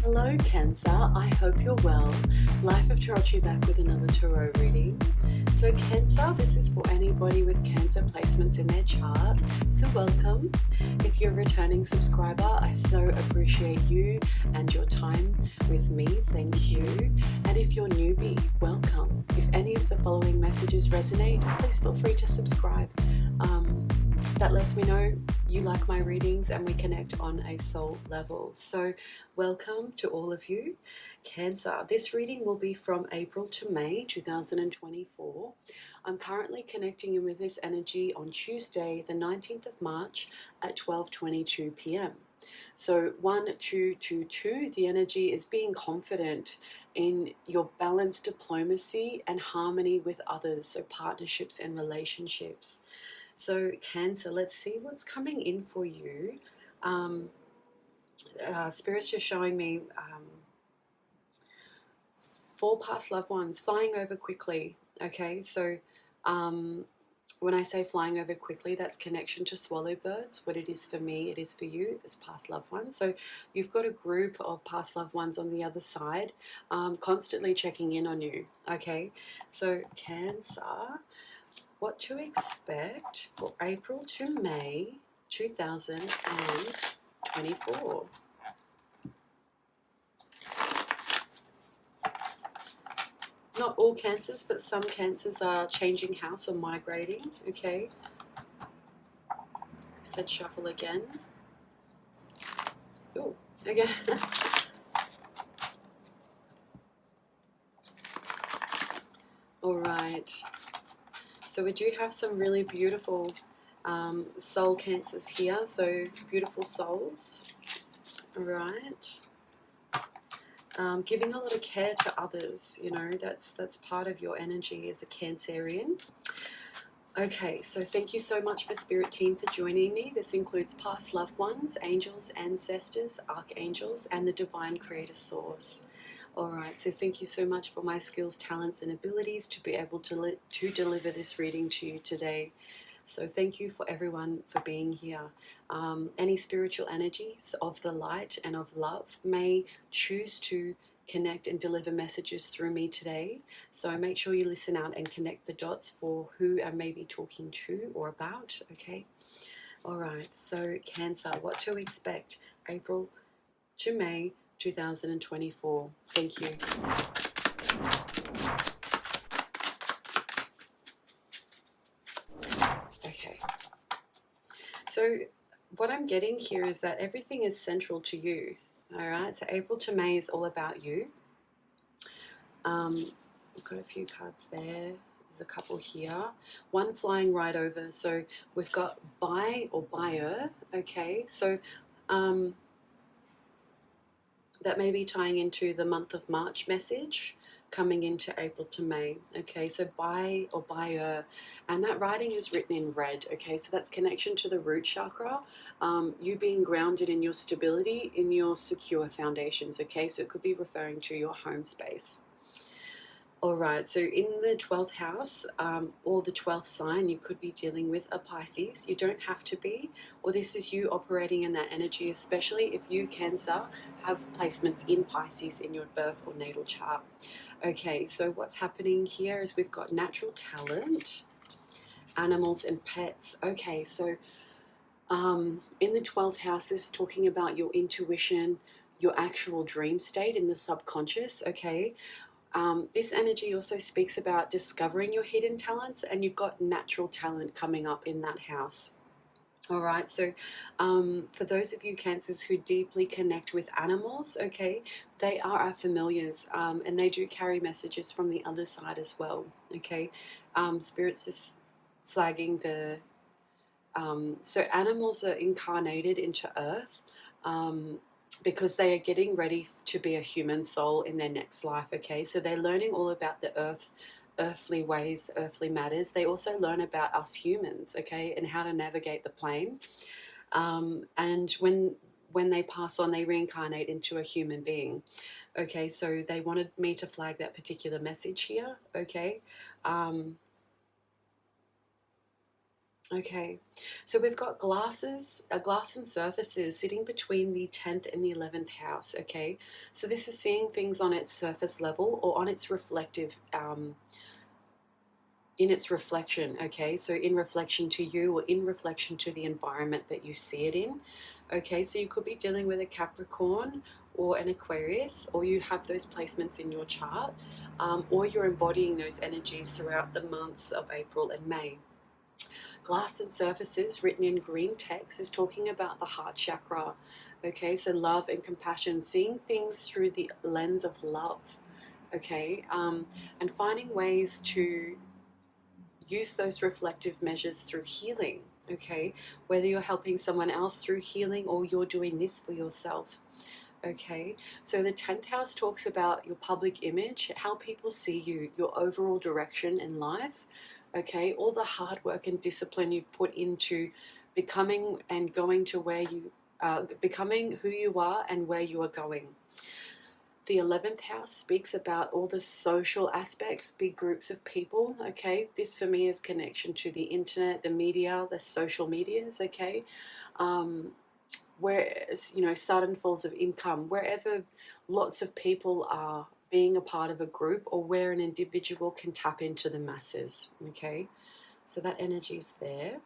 Hello Cancer, I hope you're well. Life of Tarocchi back with another tarot reading. So Cancer, this is for anybody with Cancer placements in their chart, so welcome. If you're a returning subscriber, I so appreciate you and your time with me, thank you. And if you're newbie, welcome. If any of the following messages resonate, please feel free to subscribe. That lets me know you like my readings and we connect on a soul level. So welcome to all of you. Cancer, this reading will be from April to May 2024. I'm currently connecting in with this energy on Tuesday, the 19th of March at 12:22 p.m. So 1222, the energy is being confident in your balanced diplomacy and harmony with others, so partnerships and relationships. So Cancer, let's see what's coming in for you. Spirit's just showing me 4 past loved ones flying over quickly. Okay, so when I say flying over quickly, that's connection to swallow birds. What it is for me, it is for you as past loved ones. So you've got a group of past loved ones on the other side, constantly checking in on you. Okay, so Cancer, what to expect for April to May 2024. Not all Cancers, but some Cancers are changing house or migrating, okay? I said shuffle again. Oh, again. All right. So we do have some really beautiful soul Cancers here, so beautiful souls. All right. Giving a lot of care to others, you know, that's part of your energy as a Cancerian. Okay, so thank you so much for Spirit Team for joining me. This includes past loved ones, angels, ancestors, archangels, and the divine creator source. All right, so thank you so much for my skills, talents, and abilities to be able to deliver this reading to you today. So thank you for everyone for being here. Any spiritual energies of the light and of love may choose to connect and deliver messages through me today. So make sure you listen out and connect the dots for who I may be talking to or about, okay? All right, so Cancer, what to expect April to May 2024. Thank you. Okay. So what I'm getting here is that everything is central to you. All right. So April to May is all about you. We've got a few cards there. There's a couple here. One flying right over. So we've got buy or buyer. Okay. So that may be tying into the month of March message coming into April to May. Okay, so buy or buyer, and that writing is written in red. Okay, so that's connection to the root chakra, you being grounded in your stability, in your secure foundations. Okay, so it could be referring to your home space. All right, so in the 12th house or the 12th sign, you could be dealing with a Pisces. You don't have to be, or this is you operating in that energy, especially if you, Cancer, have placements in Pisces in your birth or natal chart. Okay, so what's happening here is we've got natural talent, animals and pets. Okay, so in the 12th house, this is talking about your intuition, your actual dream state in the subconscious, okay? This energy also speaks about discovering your hidden talents, and you've got natural talent coming up in that house. All right, so for those of you Cancers who deeply connect with animals, okay, they are our familiars, and they do carry messages from the other side as well, okay? Spirit's just flagging the... so animals are incarnated into Earth, because they are getting ready to be a human soul in their next life, okay? So they're learning all about the earthly ways, the earthly matters. They also learn about us humans, okay, and how to navigate the plane. And when they pass on, they reincarnate into a human being, okay? So they wanted me to flag that particular message here, okay? Okay, so we've got glass and surfaces sitting between the 10th and the 11th house. Okay, so this is seeing things on its surface level or on its reflective, in its reflection. Okay, so in reflection to you or in reflection to the environment that you see it in. Okay, so you could be dealing with a Capricorn or an Aquarius, or you have those placements in your chart, or you're embodying those energies throughout the months of April and May. Glass and surfaces, written in green text, is talking about the heart chakra. Okay, so love and compassion, seeing things through the lens of love. Okay, and finding ways to use those reflective measures through healing. Okay, whether you're helping someone else through healing or you're doing this for yourself. Okay, so the 10th house talks about your public image, how people see you, your overall direction in life. Okay, all the hard work and discipline you've put into becoming and going to where you becoming who you are and where you are going. The 11th house speaks about all the social aspects, big groups of people. Okay, this for me is connection to the internet, the media, the social medias. Okay, where, you know, sudden falls of income, wherever lots of people are being a part of a group, or where an individual can tap into the masses. Okay, so that energy is there.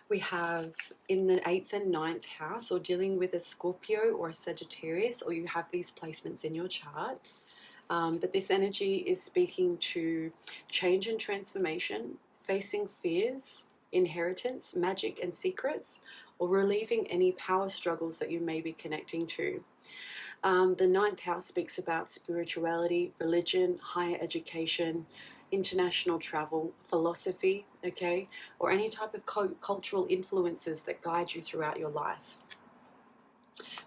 We have in the 8th and 9th house, or dealing with a Scorpio or a Sagittarius, or you have these placements in your chart. But this energy is speaking to change and transformation, facing fears, inheritance, magic and secrets, or relieving any power struggles that you may be connecting to. The 9th house speaks about spirituality, religion, higher education, international travel, philosophy, okay, or any type of cultural influences that guide you throughout your life.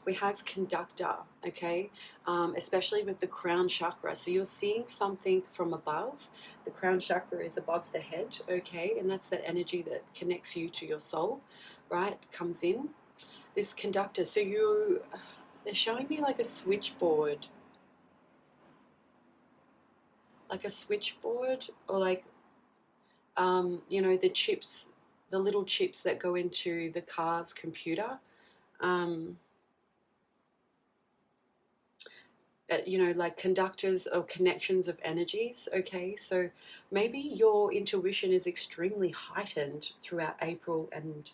We have conductor, okay, especially with the crown chakra. So you're seeing something from above. The crown chakra is above the head, okay, and that's that energy that connects you to your soul, right, comes in. This conductor, so they're showing me like a switchboard, or like, you know, the chips, the little chips that go into the car's computer. You know, like conductors or connections of energies. Okay, so maybe your intuition is extremely heightened throughout April and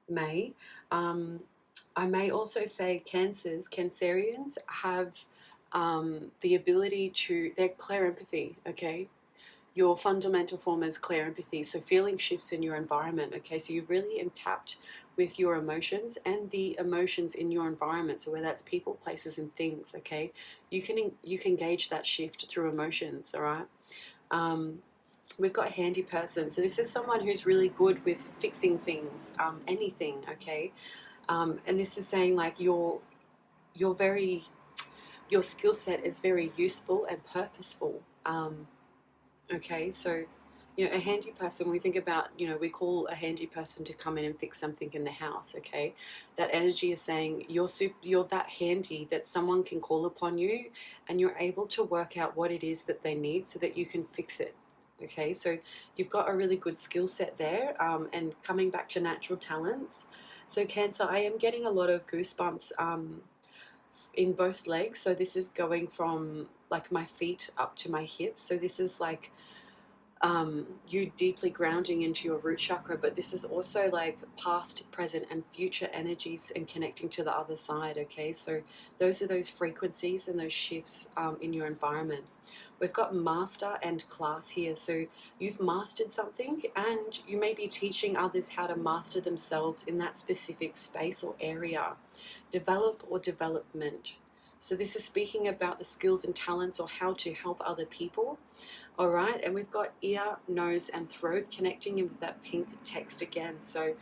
May. I may also say Cancerians have the ability to, they're clear empathy, okay? Your fundamental form is clear empathy, so feeling shifts in your environment, okay? So you've really tapped with your emotions and the emotions in your environment, so whether that's people, places, and things, okay? You can gauge that shift through emotions, all right? We've got handy person, so this is someone who's really good with fixing things, anything, okay? And this is saying like your skill set is very useful and purposeful. Okay, so, you know, a handy person, we think about, you know, we call a handy person to come in and fix something in the house, okay? That energy is saying you're that handy that someone can call upon you and you're able to work out what it is that they need so that you can fix it, okay? So you've got a really good skill set there, and coming back to natural talents. So Cancer, I am getting a lot of goosebumps in both legs. So this is going from like my feet up to my hips. So this is like you deeply grounding into your root chakra, but this is also like past, present, and future energies and connecting to the other side, okay? So those are those frequencies and those shifts in your environment. We've got master and class here. So you've mastered something and you may be teaching others how to master themselves in that specific space or area. Develop or development. So this is speaking about the skills and talents or how to help other people. All right, and we've got ear, nose, and throat connecting in with that pink text again. So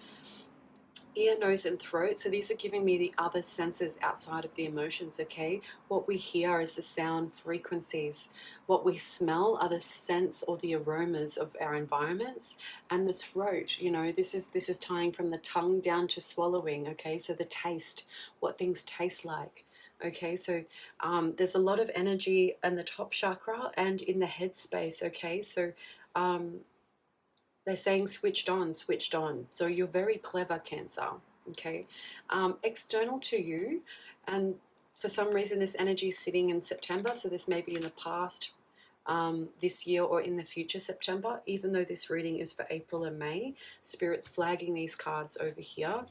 ear, nose, and throat. So these are giving me the other senses outside of the emotions, okay? What we hear is the sound frequencies. What we smell are the scents or the aromas of our environments. And the throat, you know, this is tying from the tongue down to swallowing, okay? So the taste, what things taste like. Okay, so there's a lot of energy in the top chakra and in the head space, okay? So They're saying switched on, switched on. So you're very clever, Cancer. Okay. External to you, and for some reason this energy is sitting in September, so this may be in the past, this year, or in the future September. Even though this reading is for April and May, Spirit's flagging these cards over here.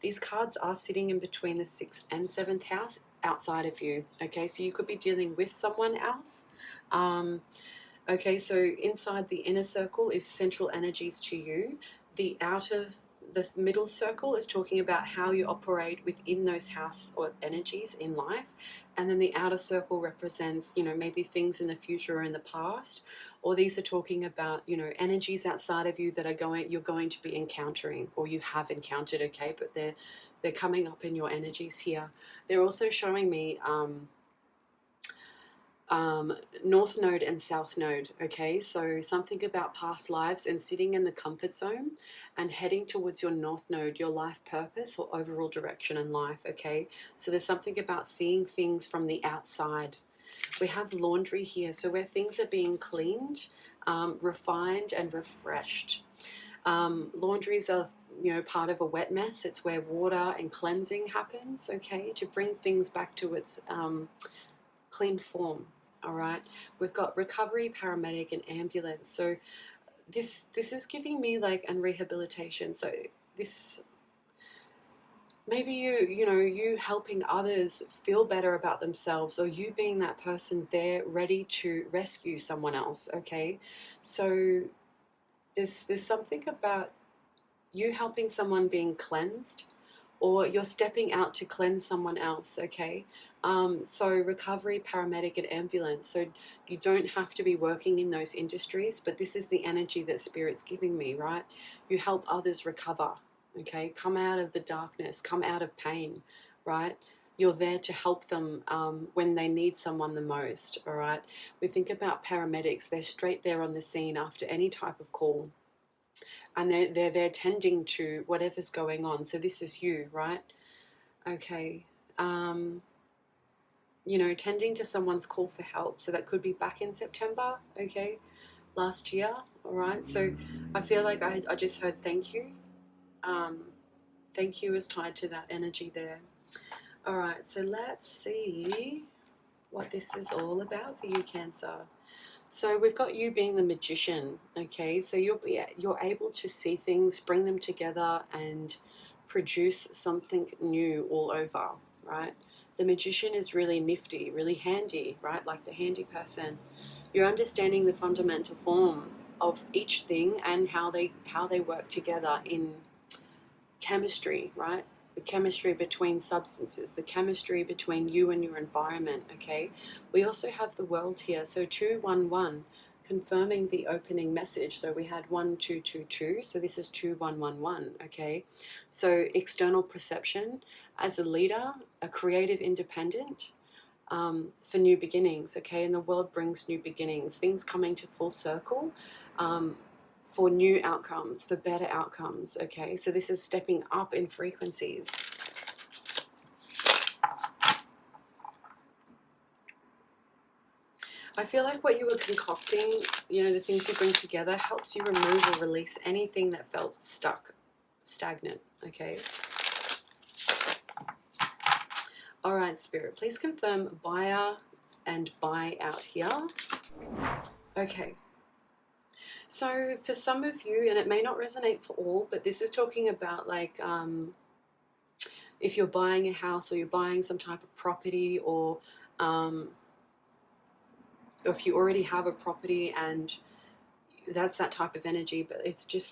These cards are sitting in between the 6th and 7th house, outside of you. Okay, so you could be dealing with someone else. Okay, so inside the inner circle is central energies to you. The middle circle is talking about how you operate within those house or energies in life. And then the outer circle represents, maybe things in the future or in the past. Or these are talking about, energies outside of you that you're going to be encountering, or you have encountered, okay? But they're coming up in your energies here. They're also showing me North Node and South Node, okay? So something about past lives and sitting in the comfort zone and heading towards your North Node, your life purpose or overall direction in life, okay? So there's something about seeing things from the outside. We have laundry here, so where things are being cleaned, refined and refreshed. Laundries are part of a wet mess. It's where water and cleansing happens, okay, to bring things back to its clean form. All right, we've got recovery, paramedic, and ambulance. So this is giving me and rehabilitation. So this, maybe you helping others feel better about themselves, or you being that person there ready to rescue someone else. Okay, so there's something about you helping someone being cleansed, or you're stepping out to cleanse someone else, okay? So recovery, paramedic, and ambulance. So you don't have to be working in those industries, but this is the energy that Spirit's giving me, right? You help others recover, okay? Come out of the darkness, come out of pain, right? You're there to help them when they need someone the most, all right? We think about paramedics. They're straight there on the scene after any type of call. And they're tending to whatever's going on. So this is you, right? Okay. Tending to someone's call for help. So that could be back in September, okay, last year, all right? So I feel like I just heard thank you. Thank you is tied to that energy there. All right, so let's see what this is all about for you, Cancer. So we've got you being the magician, okay? So you're able to see things, bring them together, and produce something new all over, right? The magician is really nifty, really handy, right? Like the handy person. You're understanding the fundamental form of each thing and how they work together in chemistry, right? The chemistry between substances, the chemistry between you and your environment, okay? We also have the world here, so 211, confirming the opening message. So we had 1222, so this is 2111, okay? So external perception as a leader, a creative independent, for new beginnings, okay? And the world brings new beginnings, things coming to full circle, for new outcomes, for better outcomes, okay? So this is stepping up in frequencies. I feel like what you were concocting, the things you bring together, helps you remove or release anything that felt stuck, stagnant, okay? All right, Spirit, please confirm buyer and buy out here. Okay. So for some of you, and it may not resonate for all, but this is talking about if you're buying a house, or you're buying some type of property, or if you already have a property, and that's that type of energy, but it's just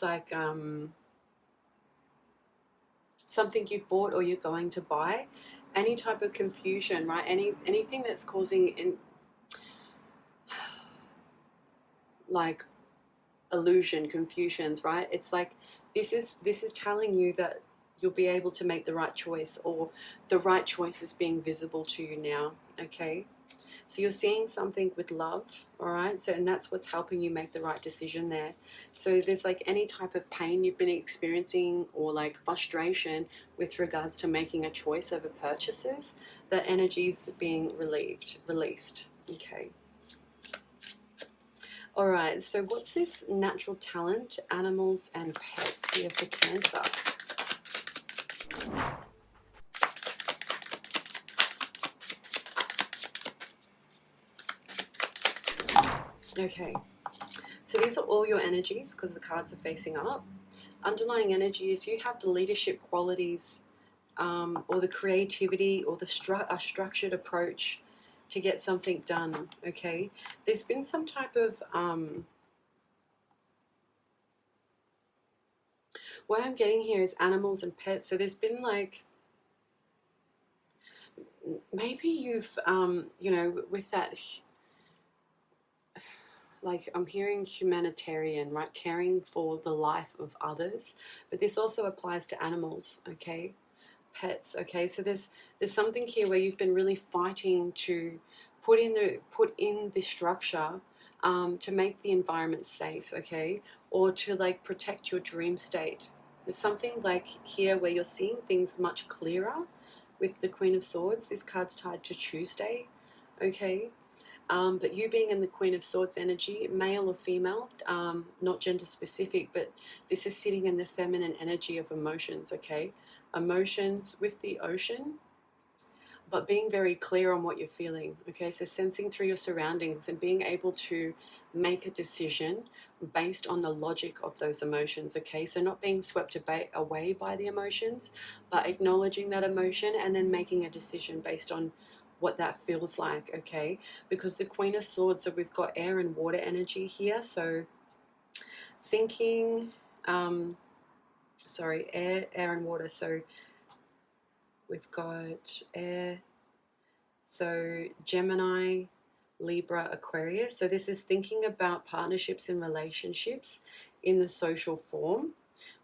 something you've bought or you're going to buy, any type of confusion, right? Anything that's causing illusion, confusions, right? It's like this is telling you that you'll be able to make the right choice, or the right choice is being visible to you now, okay? So you're seeing something with love, all right? So, and that's what's helping you make the right decision there. So there's any type of pain you've been experiencing, or frustration with regards to making a choice over purchases, that energy's being released, okay? All right, so what's this natural talent, animals and pets here for Cancer? Okay, so these are all your energies because the cards are facing up. Underlying energy is you have the leadership qualities, or the creativity, or a structured approach to get something done. Okay, there's been some type of what I'm getting here is animals and pets. So there's been like, maybe you've you know, with that, like I'm hearing humanitarian, right, caring for the life of others, but this also applies to animals. Okay, pets. Okay, so there's something here where you've been really fighting to put in the structure, to make the environment safe. Okay, or to like protect your dream state. There's something like here where you're seeing things much clearer with the Queen of Swords. This card's tied to Tuesday. Okay, but you being in the Queen of Swords energy, male or female, not gender specific, but this is sitting in the feminine energy of emotions. Okay, emotions with the ocean, but being very clear on what you're feeling. Okay, so sensing through your surroundings and being able to make a decision based on the logic of those emotions. Okay, so not being swept away by the emotions, but acknowledging that emotion and then making a decision based on what that feels like. Okay, because the Queen of Swords, so we've got air and water energy here. So thinking, sorry, air and water. So we've got air, so Gemini, Libra, Aquarius. So this is thinking about partnerships and relationships in the social form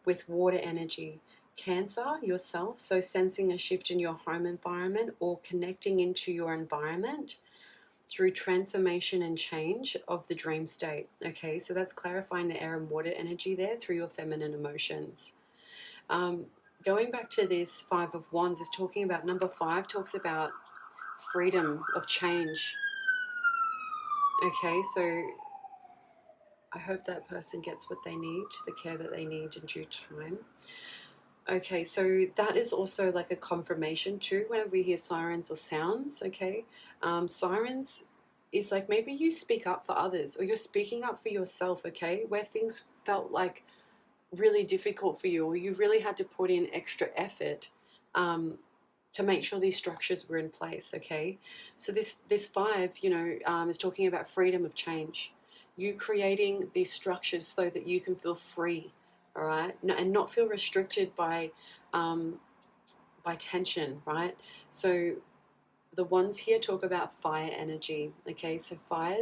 with water energy. Cancer, yourself, so sensing a shift in your home environment or connecting into your environment through transformation and change of the dream state. Okay, so that's clarifying the air and water energy there through your feminine emotions. Going back to this Five of Wands is talking about, number 5 talks about freedom of change. Okay, so I hope that person gets what they need, the care that they need in due time. Okay, so that is also like a confirmation too whenever we hear sirens or sounds. Okay, sirens is like maybe you speak up for others or you're speaking up for yourself. Okay, where things felt like really difficult for you, or you really had to put in extra effort, to make sure these structures were in place. Okay, so this 5, you know, is talking about freedom of change, you creating these structures so that you can feel free. All right, and not feel restricted by tension. Right, so the ones here talk about fire energy. Okay, so fire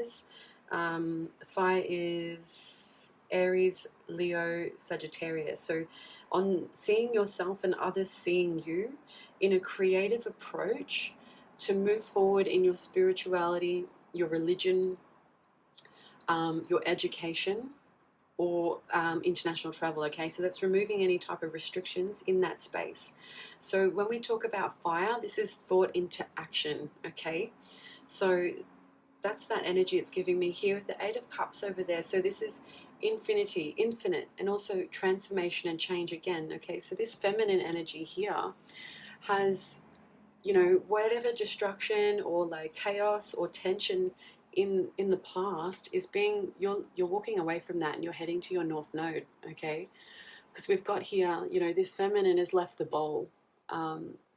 is Aries, Leo, Sagittarius. So on seeing yourself and others seeing you in a creative approach to move forward in your spirituality, your religion, your education, or international travel. Okay, so that's removing any type of restrictions in that space. So when we talk about fire, this is thought into action. Okay, so that's that energy it's giving me here with the 8 of Cups over there. So this is infinity, infinite, and also transformation and change again. Okay, so this feminine energy here has, you know, whatever destruction or like chaos or tension in the past is being, you're walking away from that and you're heading to your north node. Okay, because we've got here, you know, this feminine has left the bowl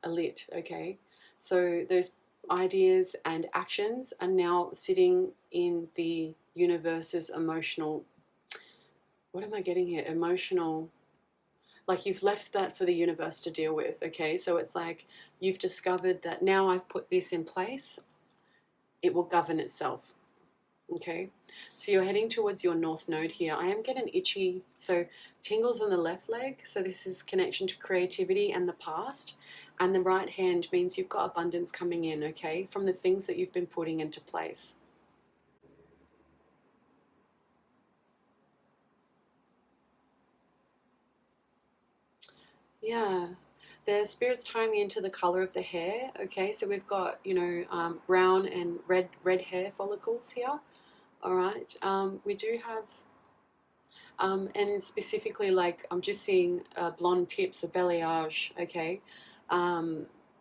lit. Okay, so those ideas and actions are now sitting in the universe's emotional, what am I getting here, emotional, like you've left that for the universe to deal with. Okay, so it's like you've discovered that now I've put this in place, it will govern itself. Okay, so you're heading towards your north node here. I am getting itchy, so tingles on the left leg, so this is connection to creativity and the past, and the right hand means you've got abundance coming in. Okay, from the things that you've been putting into place. Yeah, the spirit's tying me into the color of the hair. Okay, so we've got, you know, brown and red hair follicles here. All right. We do have, and specifically, like, I'm just seeing blonde tips, a balayage, okay?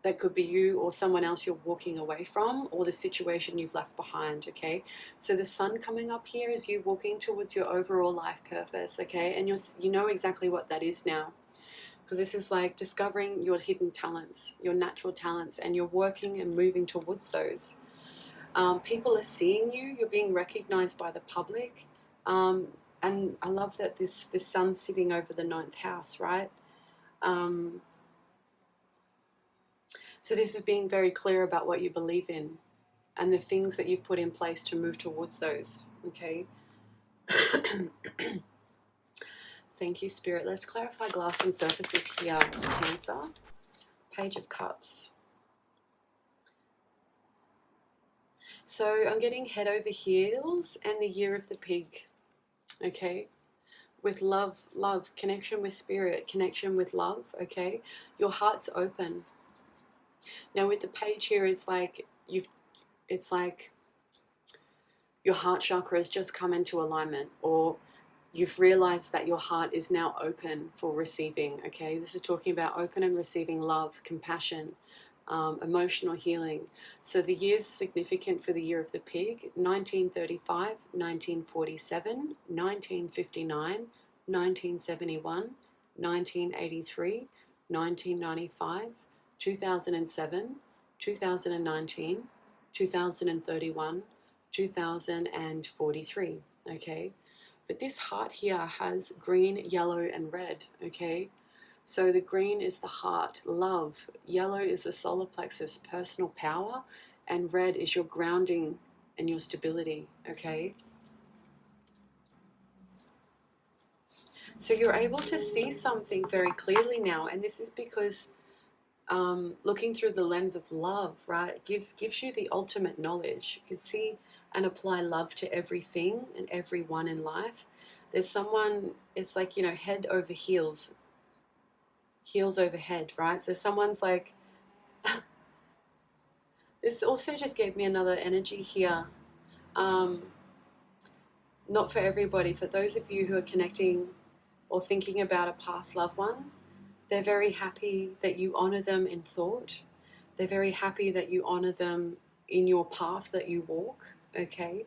That could be you or someone else you're walking away from, or the situation you've left behind, okay? So the sun coming up here is you walking towards your overall life purpose, okay? And you know exactly what that is now, because this is like discovering your hidden talents, your natural talents, and you're working and moving towards those. People are seeing you. You're being recognized by the public. And I love that this sun's sitting over the 9th house, right? So this is being very clear about what you believe in and the things that you've put in place to move towards those, okay? Thank you, Spirit. Let's clarify glass and surfaces here, Cancer. Page of Cups. So I'm getting head over heels and the year of the pig, okay? With love, connection with spirit, connection with love, okay? Your heart's open. Now with the page here is like it's like your heart chakra has just come into alignment, or you've realized that your heart is now open for receiving, okay? This is talking about open and receiving love, compassion, emotional healing. So the year's significant for the year of the pig: 1935, 1947, 1959, 1971, 1983, 1995, 2007, 2019, 2031, 2043, okay? But this heart here has green, yellow, and red, okay? So the green is the heart, love. Yellow is the solar plexus, personal power. And red is your grounding and your stability, okay? So you're able to see something very clearly now. And this is because looking through the lens of love, right, gives you the ultimate knowledge. You can see and apply love to everything and everyone in life. There's someone, it's like, you know, head over heels, heels over head, right? So someone's like, this also just gave me another energy here. Not for everybody, for those of you who are connecting or thinking about a past loved one, they're very happy that you honor them in thought. They're very happy that you honor them in your path that you walk, okay?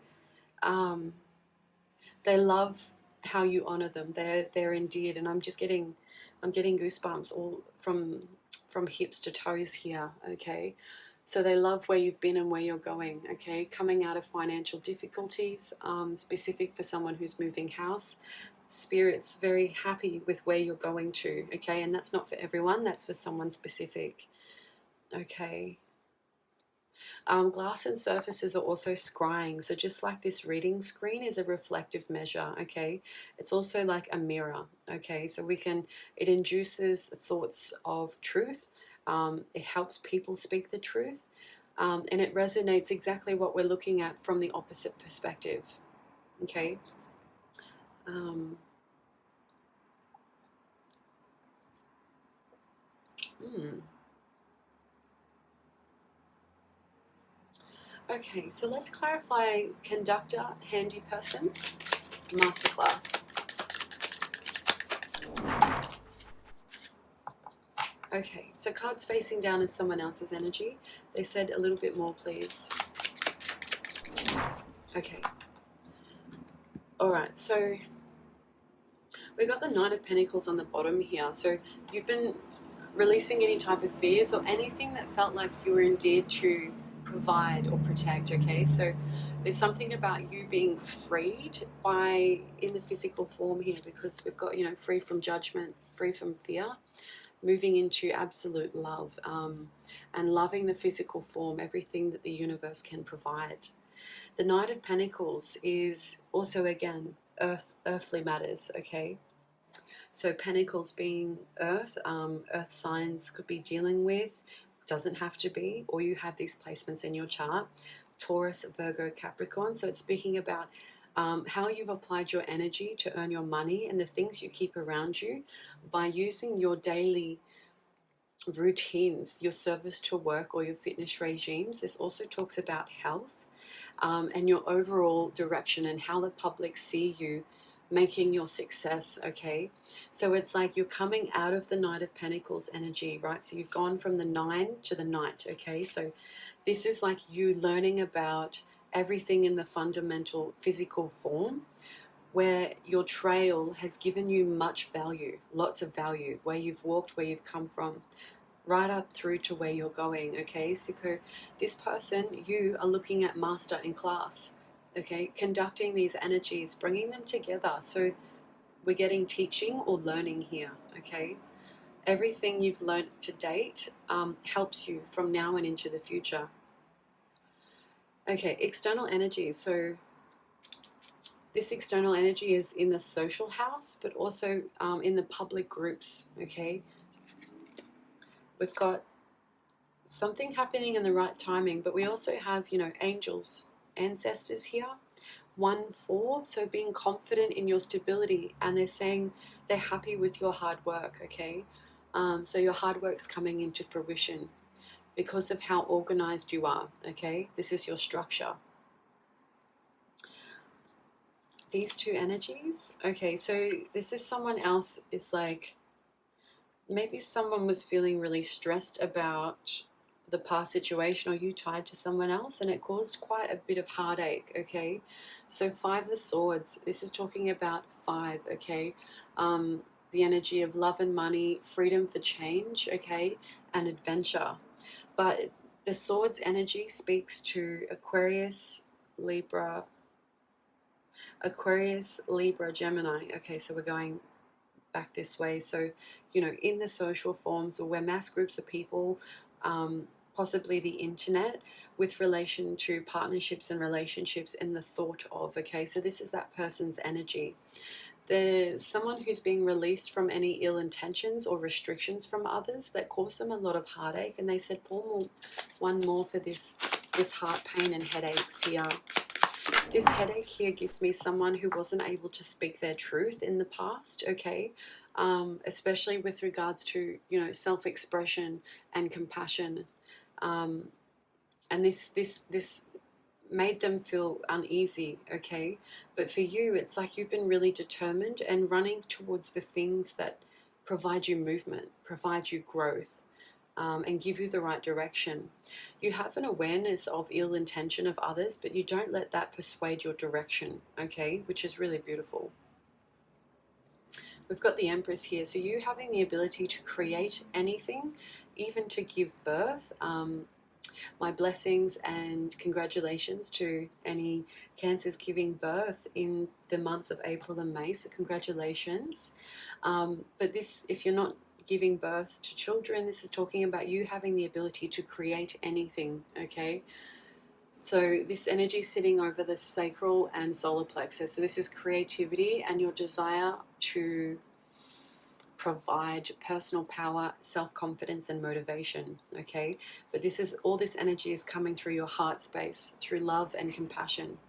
They love how you honor them. They're endeared, and I'm getting goosebumps all from hips to toes here, okay? So they love where you've been and where you're going, okay? Coming out of financial difficulties, specific for someone who's moving house. Spirit's very happy with where you're going to, okay? And that's not for everyone, that's for someone specific, okay? Glass and surfaces are also scrying. So just like this reading screen is a reflective measure, okay? It's also like a mirror, okay? So it induces thoughts of truth. It helps people speak the truth. And it resonates exactly what we're looking at from the opposite perspective, okay? Okay, so let's clarify conductor, handy person, masterclass. Okay, so cards facing down is someone else's energy. They said a little bit more, please. Okay. All right, so we got the Knight of Pentacles on the bottom here. So you've been releasing any type of fears or anything that felt like you were endeared to provide or protect, okay? So there's something about you being freed in the physical form here, because we've got, you know, free from judgment, free from fear, moving into absolute love, and loving the physical form, everything that the universe can provide. The Knight of Pentacles is also, again, earthly matters, okay? So Pentacles being earth, earth signs could be dealing with, doesn't have to be, or you have these placements in your chart, Taurus, Virgo, Capricorn. So it's speaking about how you've applied your energy to earn your money and the things you keep around you by using your daily routines, your service to work or your fitness regimes. This also talks about health, and your overall direction and how the public see you making your success. Okay, so it's like you're coming out of the Knight of Pentacles energy, right? So you've gone from the 9 to the Knight. Okay, so this is like you learning about everything in the fundamental physical form, where your trail has given you much value, lots of value, where you've walked, where you've come from, right up through to where you're going. Okay, so this person, you are looking at master in class, okay, conducting these energies, bringing them together. So we're getting teaching or learning here. Okay, everything you've learned to date helps you from now and into the future. Okay, external energy. So this external energy is in the social house, but also in the public groups. Okay, we've got something happening in the right timing, but we also have, you know, angels, ancestors here. 1-4, so being confident in your stability, and they're saying they're happy with your hard work. Okay, so your hard work's coming into fruition because of how organized you are. Okay, this is your structure. These two energies. Okay, so this is someone else. Is like maybe someone was feeling really stressed about the past situation, or you tied to someone else, and it caused quite a bit of heartache. Okay, so 5 of Swords, this is talking about 5. Okay, the energy of love and money, freedom for change, okay, and adventure. But the Swords energy speaks to Aquarius, Libra, Gemini. Okay, so we're going back this way. So, you know, in the social forms, or where mass groups of people, possibly the internet, with relation to partnerships and relationships in the thought of. Okay, so this is that person's energy. There's someone who's being released from any ill intentions or restrictions from others that caused them a lot of heartache, and they said, pour one more for this heart pain and headaches here. This headache here gives me someone who wasn't able to speak their truth in the past. Okay, especially with regards to, you know, self-expression and compassion, and this made them feel uneasy. Okay, but for you, it's like you've been really determined and running towards the things that provide you movement, provide you growth, and give you the right direction. You have an awareness of ill intention of others, but you don't let that persuade your direction. Okay, which is really beautiful. We've got the Empress here, so you having the ability to create anything, even to give birth. My blessings and congratulations to any Cancers giving birth in the months of April and May, so congratulations. But this, if you're not giving birth to children, this is talking about you having the ability to create anything. Okay, so this energy sitting over the sacral and solar plexus, so this is creativity and your desire to provide personal power, self-confidence, and motivation. Okay, but this is all, this energy is coming through your heart space, through love and compassion.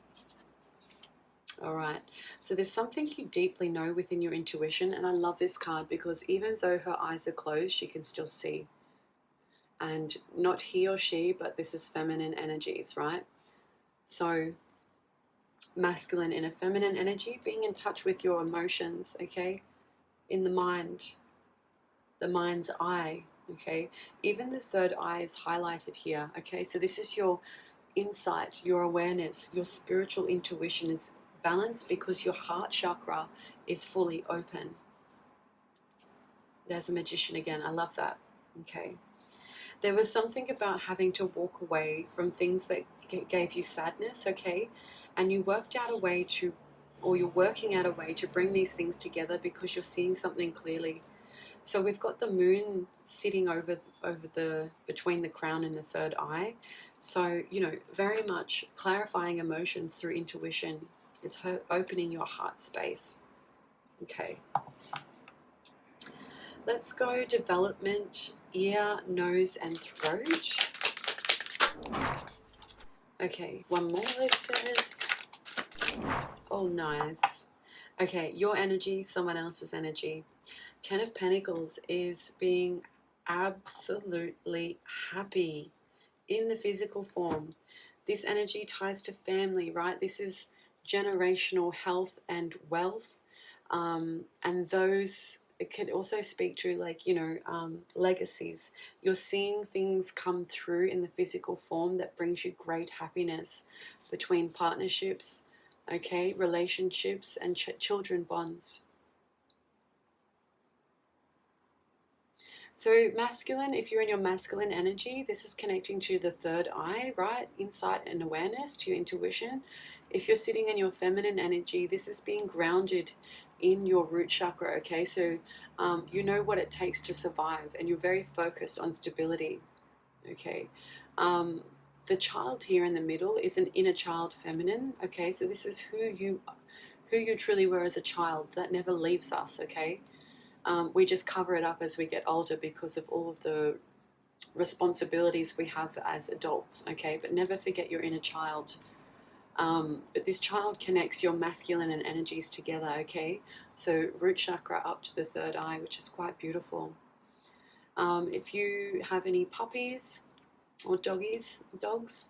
All right, so there's something you deeply know within your intuition, and I love this card because even though her eyes are closed, she can still see. And not he or she, but this is feminine energies, right? So masculine in a feminine energy, being in touch with your emotions. Okay, in the mind's eye. Okay, even the third eye is highlighted here. Okay, so this is your insight, your awareness, your spiritual intuition is balanced because your heart chakra is fully open. There's a Magician again. I love that. Okay, there was something about having to walk away from things that gave you sadness. Okay, and you worked out a way to, or you're working out a way to bring these things together because you're seeing something clearly. So we've got the moon sitting over the, between the crown and the third eye. So, you know, very much clarifying emotions through intuition is her opening your heart space. Okay. Let's go development, ear, nose, and throat. Okay, one more, they said. Oh, nice. Okay, your energy, someone else's energy. 10 of Pentacles is being absolutely happy in the physical form. This energy ties to family, right? This is generational health and wealth. And those, it can also speak to, like, legacies. You're seeing things come through in the physical form that brings you great happiness between partnerships, okay, relationships, and children bonds. So masculine, if you're in your masculine energy, this is connecting to the third eye, right? Insight and awareness, to your intuition. If you're sitting in your feminine energy, this is being grounded in your root chakra, okay? So you know what it takes to survive, and you're very focused on stability, okay? The child here in the middle is an inner child feminine, okay? So this is who you truly were as a child. That never leaves us, okay? We just cover it up as we get older because of all of the responsibilities we have as adults, okay? But never forget your inner child. But this child connects your masculine and energies together, okay? So root chakra up to the third eye, which is quite beautiful. If you have any puppies or dogs,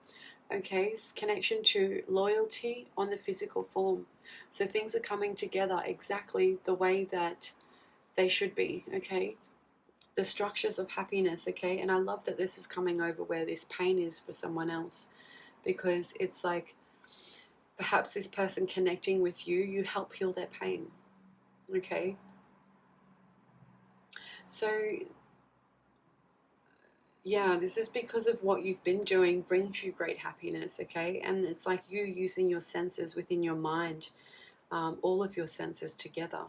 okay, connection to loyalty on the physical form. So things are coming together exactly the way that they should be, okay? The structures of happiness, okay? And I love that this is coming over where this pain is for someone else, because it's like perhaps this person connecting with you, you help heal their pain, okay? So yeah, this is because of what you've been doing brings you great happiness, okay? And it's like you using your senses within your mind, all of your senses together.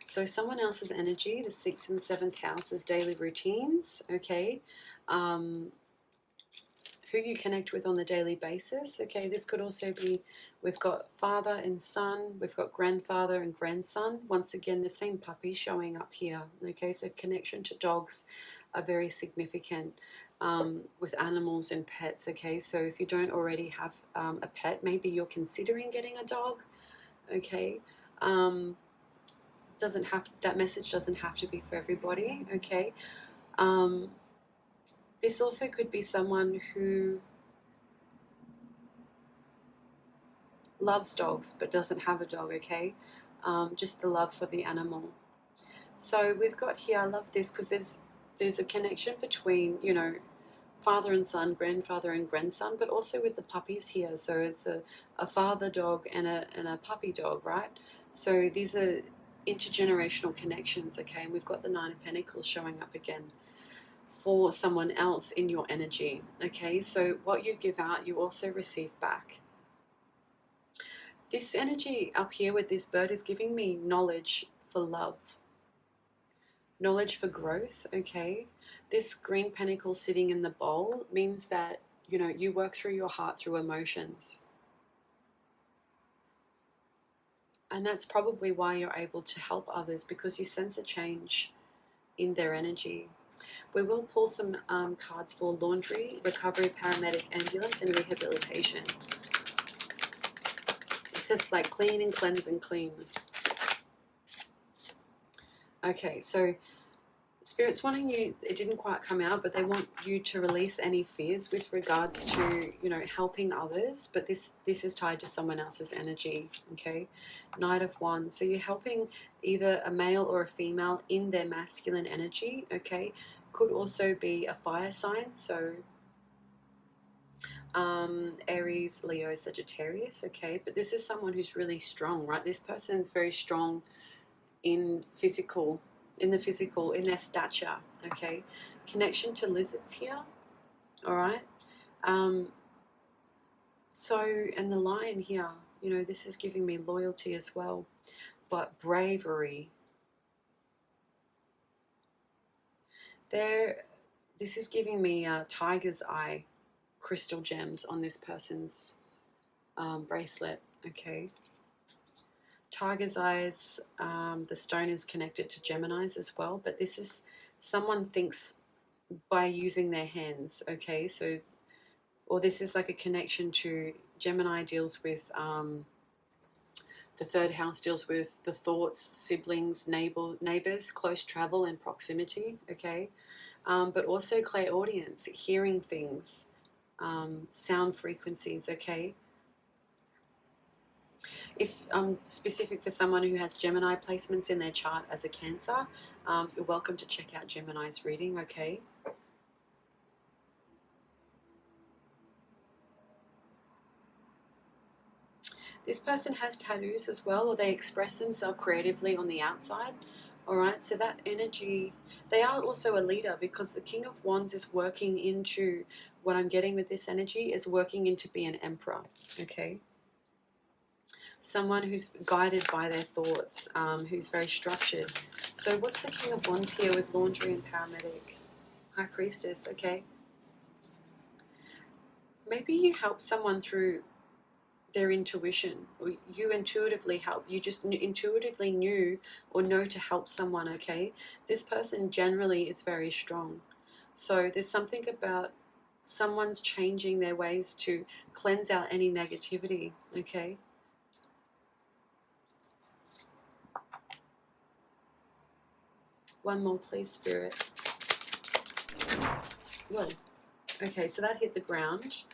So someone else's energy, the 6th and 7th house, is daily routines, okay? Who you connect with on the daily basis, okay? This could also be, we've got father and son, we've got grandfather and grandson. Once again, the same puppy showing up here, okay? So connection to dogs are very significant with animals and pets, okay? So if you don't already have a pet, maybe you're considering getting a dog, okay? That message doesn't have to be for everybody, okay? This also could be someone who loves dogs but doesn't have a dog, okay? Just the love for the animal. So we've got here, I love this because there's a connection between, father and son, grandfather and grandson, but also with the puppies here. So it's a father dog and a puppy dog, right? So these are intergenerational connections, okay? And we've got the 9 of Pentacles showing up again for someone else in your energy, okay? So what you give out, you also receive back. This energy up here with this bird is giving me knowledge for love, knowledge for growth, okay? This green pentacle sitting in the bowl means that, you work through your heart through emotions. And that's probably why you're able to help others, because you sense a change in their energy. We will pull some cards for laundry, recovery, paramedic, ambulance, and rehabilitation. It's just like clean and cleanse and clean. Okay, so Spirit's wanting you, it didn't quite come out, but they want you to release any fears with regards to, helping others, but this is tied to someone else's energy, okay? Knight of Wands. So you're helping either a male or a female in their masculine energy, okay? Could also be a fire sign, so Aries, Leo, Sagittarius, okay? But this is someone who's really strong, right? This person's very strong in their stature, okay? Connection to lizards here, all right? So, and the lion here, this is giving me loyalty as well, but bravery. This is giving me a tiger's eye crystal gems on this person's bracelet, okay? Tiger's eyes, the stone is connected to Gemini's as well, but this is someone thinks by using their hands, okay? So, or this is like a connection to Gemini deals with The third house deals with the thoughts, siblings, neighbors, close travel and proximity, okay? But also clairaudience, hearing things, sound frequencies, okay? If specific for someone who has Gemini placements in their chart as a Cancer, you're welcome to check out Gemini's reading, okay? This person has tattoos as well, or they express themselves creatively on the outside. All right, so that energy, they are also a leader, because the King of Wands is working into, what I'm getting with this energy is working into be an emperor, okay? Someone who's guided by their thoughts, who's very structured. So what's the King of Wands here with laundry and paramedic? High Priestess, okay? Maybe you help someone through their intuition, or you intuitively help, you just intuitively knew or know to help someone, okay? This person generally is very strong. So there's something about someone's changing their ways to cleanse out any negativity, okay? One more, please, Spirit. Well, okay, so that hit the ground.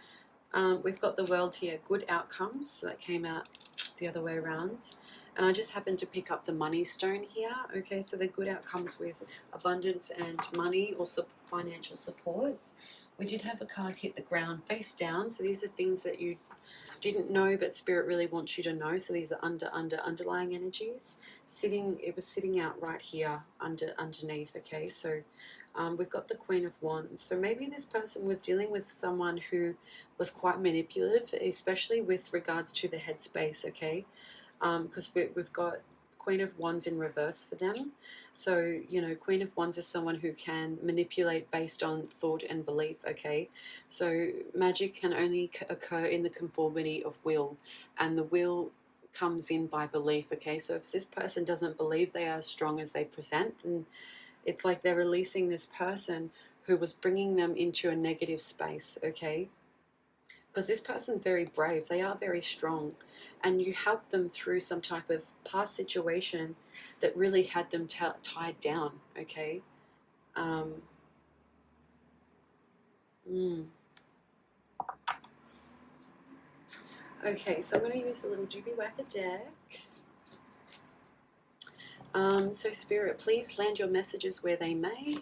We've got the World here, good outcomes. So that came out the other way around. And I just happened to pick up the money stone here. Okay, so the good outcomes with abundance and money, also financial supports. We did have a card hit the ground face down. So these are things that you didn't know, but Spirit really wants you to know. So these are underlying energies. It was sitting out right here underneath. Okay, so we've got the Queen of Wands. So maybe this person was dealing with someone who was quite manipulative, especially with regards to the headspace, okay? Because we've got Queen of Wands in reverse for them. So, you know, Queen of Wands is someone who can manipulate based on thought and belief, okay? So magic can only occur in the conformity of will, and the will comes in by belief, okay? So if this person doesn't believe they are as strong as they present, then it's like they're releasing this person who was bringing them into a negative space, okay? Because this person's very brave. They are very strong. And you help them through some type of past situation that really had them tied down, okay? Okay, so I'm going to use the little doobie whacker deck. So Spirit, please land your messages where they may.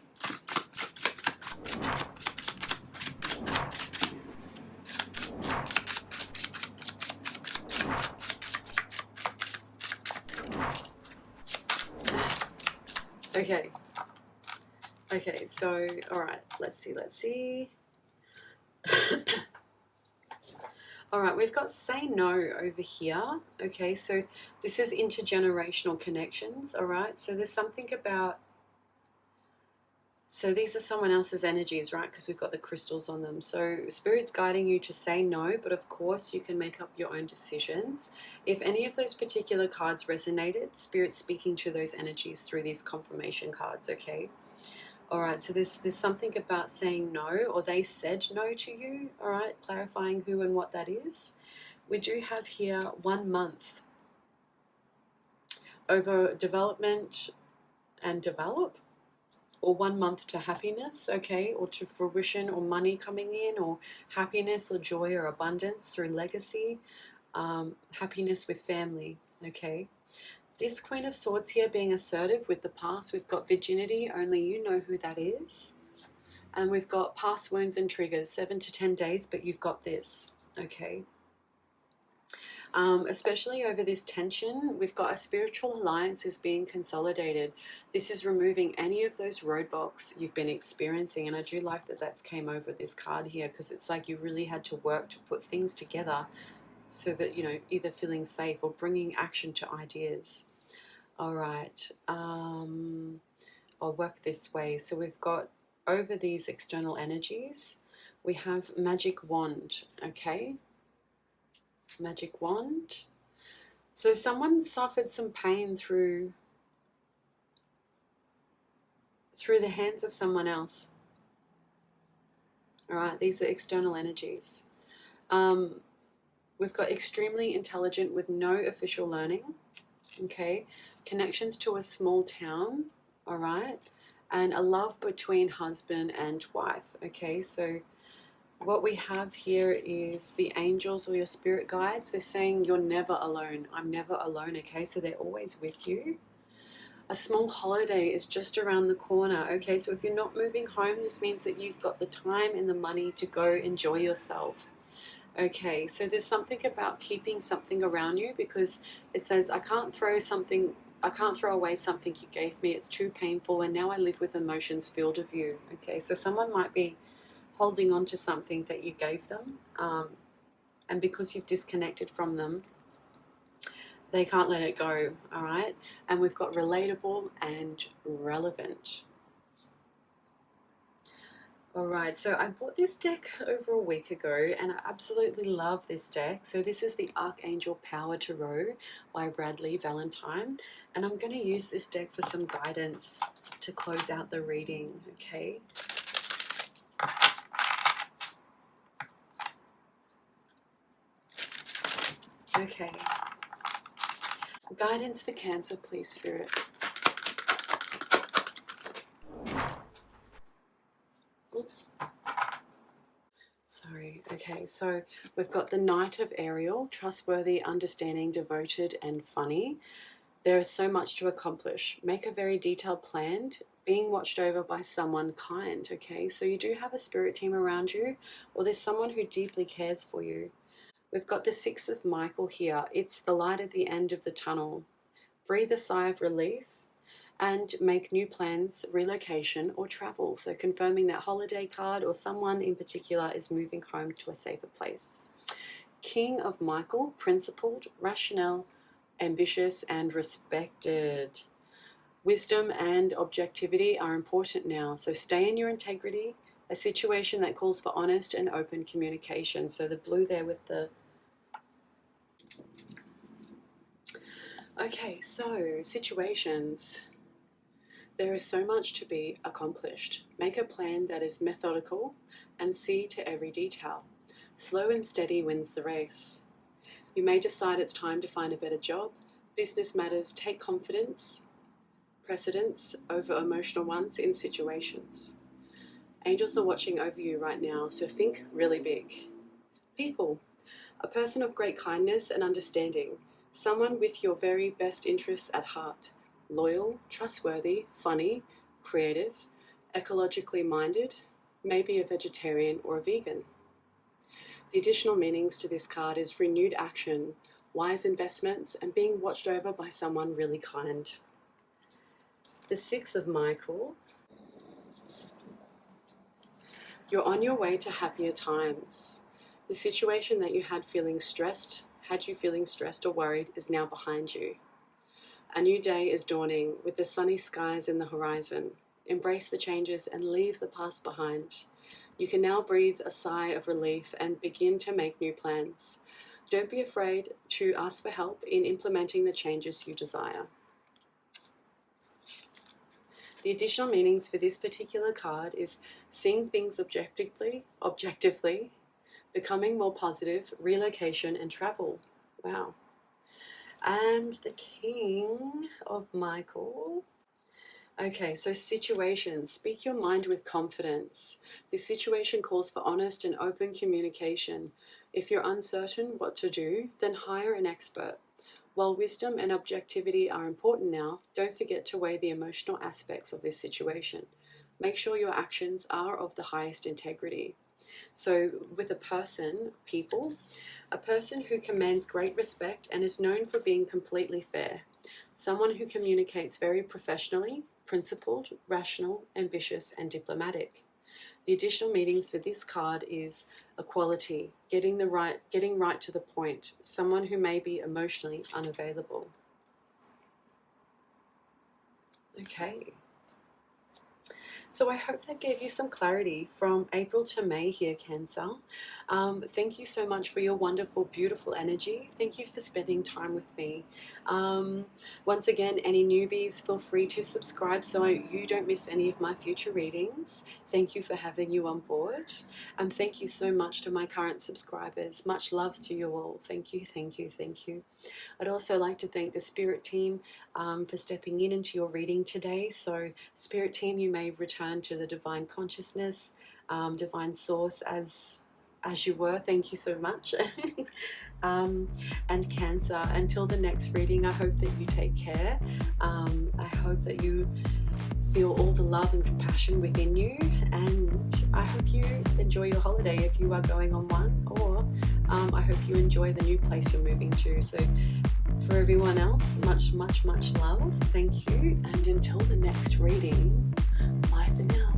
Okay. Okay, so, all right, let's see. All right, we've got say no over here. Okay, so this is intergenerational connections, all right? So there's something about, so these are someone else's energies, right? Because we've got the crystals on them. So Spirit's guiding you to say no, but of course you can make up your own decisions. If any of those particular cards resonated, Spirit's speaking to those energies through these confirmation cards, okay? All right, so there's something about saying no, or they said no to you, all right, clarifying who and what that is. We do have here 1 month over development and develop, or 1 month to happiness, okay, or to fruition, or money coming in, or happiness or joy or abundance through legacy, happiness with family, okay. This Queen of Swords here being assertive with the past, we've got virginity, only you know who that is. And we've got past wounds and triggers, 7 to 10 days, but you've got this, okay. Especially over this tension, we've got a spiritual alliance is being consolidated. This is removing any of those roadblocks you've been experiencing. And I do like that that's came over this card here, because it's like you really had to work to put things together so that, you know, either feeling safe or bringing action to ideas. All right, I'll work this way. So we've got over these external energies, we have magic wand, okay? Magic wand. So someone suffered some pain through the hands of someone else. All right, these are external energies. We've got extremely intelligent with no official learning, okay? Connections to a small town, all right? And a love between husband and wife, okay? So what we have here is the angels or your spirit guides. They're saying you're never alone. I'm never alone, okay? So they're always with you. A small holiday is just around the corner, okay? So if you're not moving home, this means that you've got the time and the money to go enjoy yourself. Okay, so there's something about keeping something around you, because it says, I can't throw away something you gave me. It's too painful, and now I live with emotions filled of you. Okay, so someone might be holding on to something that you gave them, and because you've disconnected from them, they can't let it go, all right? And we've got relatable and relevant. All right, so I bought this deck over a week ago, and I absolutely love this deck. So this is the Archangel Power Tarot by Bradley Valentine, and I'm going to use this deck for some guidance to close out the reading, okay? Okay. Guidance for Cancer, please, Spirit. Sorry. Okay, so we've got the Knight of Ariel, trustworthy, understanding, devoted, and funny. There is so much to accomplish. Make a very detailed plan, being watched over by someone kind, okay? So you do have a spirit team around you, or there's someone who deeply cares for you. We've got the Sixth of Michael here. It's the light at the end of the tunnel. Breathe a sigh of relief and make new plans, relocation, or travel. So confirming that holiday card or someone in particular is moving home to a safer place. King of Michael, principled, rational, ambitious, and respected. Wisdom and objectivity are important now, so stay in your integrity. A situation that calls for honest and open communication. So the blue there with the... Okay, so situations. There is so much to be accomplished. Make a plan that is methodical and see to every detail. Slow and steady wins the race. You may decide it's time to find a better job. Business matters take precedence over emotional ones in situations. Angels are watching over you right now, so think really big. People, a person of great kindness and understanding, someone with your very best interests at heart. Loyal, trustworthy, funny, creative, ecologically minded, maybe a vegetarian or a vegan. The additional meanings to this card is renewed action, wise investments, and being watched over by someone really kind. The Sixth of Michael. You're on your way to happier times. The situation that you had you feeling stressed or worried is now behind you. A new day is dawning with the sunny skies in the horizon. Embrace the changes and leave the past behind. You can now breathe a sigh of relief and begin to make new plans. Don't be afraid to ask for help in implementing the changes you desire. The additional meanings for this particular card is seeing things objectively, becoming more positive, relocation, and travel. Wow. And the King of Michael. Okay, so situations. Speak your mind with confidence. This situation calls for honest and open communication. If you're uncertain what to do, then hire an expert. While wisdom and objectivity are important now, don't forget to weigh the emotional aspects of this situation. Make sure your actions are of the highest integrity. So with a person who commands great respect and is known for being completely fair. Someone who communicates very professionally, principled, rational, ambitious, and diplomatic. The additional meanings for this card is equality, getting right to the point, someone who may be emotionally unavailable. Okay. So I hope that gave you some clarity from April to May here, Cancer. Thank you so much for your wonderful, beautiful energy. Thank you for spending time with me. Once again, any newbies, feel free to subscribe so you don't miss any of my future readings. Thank you for having you on board. And thank you so much to my current subscribers. Much love to you all. Thank you, thank you, thank you. I'd also like to thank the Spirit team for stepping into your reading today. So Spirit team, you may return to the divine consciousness, divine source as you were. Thank you so much. And Cancer, until the next reading, I hope that you take care. I hope that you feel all the love and compassion within you, and I hope you enjoy your holiday if you are going on one, or I hope you enjoy the new place you're moving to. So for everyone else, much, much, much love. Thank you, and until the next reading, bye for now.